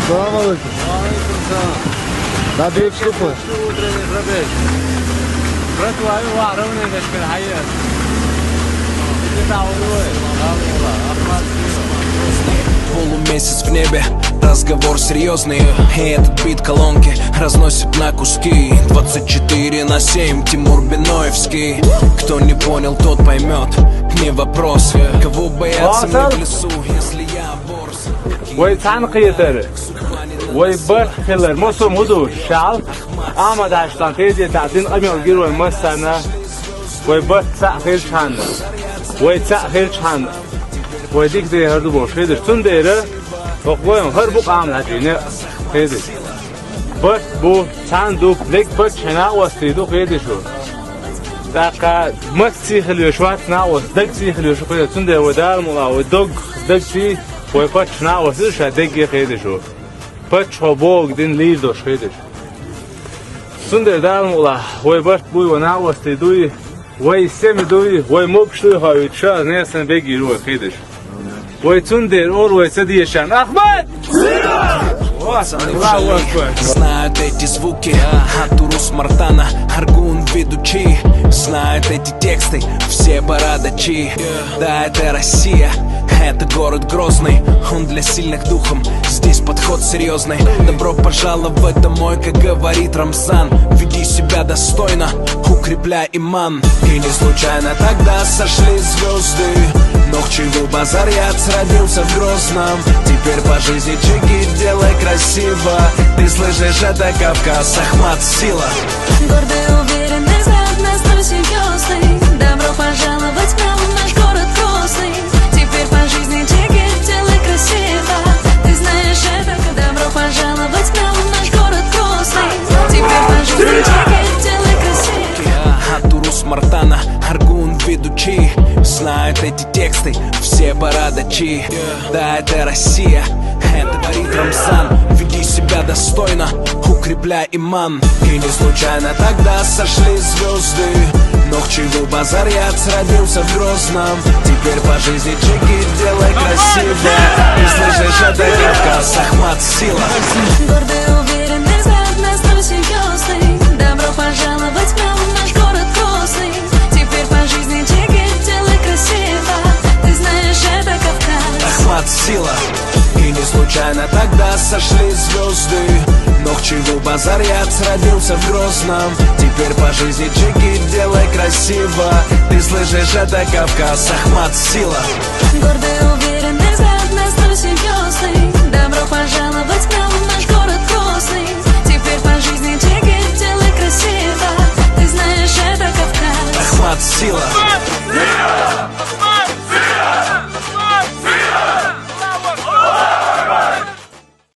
Салам алейкум. Надеюсь, что Полумесяц в небе, разговор серьезный. И этот бит колонки разносит на куски. 24/7, Тимур Биноевский. Кто не понял, тот поймет, не вопрос. Кого бояться мне в лесу, если я борс. Ой, танкиетер. Ой, бахтелер, мосом худу, шал. Ама даштан тezi ta'din amyon giroy masana. Ой, бах цахил чан. Ой, цахил чан. Ой, dik de hardu boşedir. Tun dere. Okuyun her bu amlacine tezi. Bak bu sandu lek bak chana wasidu qedi shu. Daqa masti khiliyo shwat na was dagsi khiliyo shu qedi tun de wadar mula wa dog dagsi ой, bak chana wasidu shadegi qedi shu. Bak chobog din lido qedi. Tun de dar mula ой, bak bu wana wasidu ой, semidu ой, mokshtu hayt sha nesen begiru qedi. Ой, Цундер, Орвой, Садишан, Ахмад! Знают эти звуки, Атурус Мартана, Аргун ведучи. Знают эти тексты, все бородачи. Да, это Россия, это город Грозный. Он для сильных духом, здесь подход серьезный. Добро пожаловать домой, как говорит Рамзан. Веди себя достойно, укрепляй иман. И не случайно тогда сошли звезды. Нохчевый базарьяц родился в Грозном. Теперь по жизни чеки делай красиво. Ты слышишь, это Кавказ, Ахмат, сила. Гордый, уверенный взгляд, настрой серьезный. Добро пожаловать к нам в наш город Грозный. Теперь по жизни чеки делай красиво. Ты знаешь, это добро пожаловать к нам в наш город Грозный. Теперь по жизни чеки делай красиво. Атурус Мартана, Аргун ведучи. Знают эти тексты, все бородачи. Да, это Россия, это говорит Рамзан. Веди себя достойно, укрепляй иман. И не случайно тогда сошли звезды. Нохчевый базарьяц родился в Грозном. Теперь по жизни чеки делай красиво. Ты слышишь, это Кавказ, Ахмат, сила. Гордый, уверенный взгляд, настрой серьезный. Добро пожаловать к нам в наш город Грозный. Теперь по жизни чеки делай красиво. Ты знаешь, это Кавказ, Ахмат, сила. И не случайно тогда сошли звезды. Нохчевый базарьяц родился в Грозном. Теперь по жизни чеки делай красиво. Ты слышишь, это Кавказ, Ахмат, сила. Гордый, уверенный взгляд, настрой серьезный. Добро пожаловать к нам в наш город Грозный. Теперь по жизни чеки делай красиво. Ты знаешь, это Кавказ, Ахмат, сила.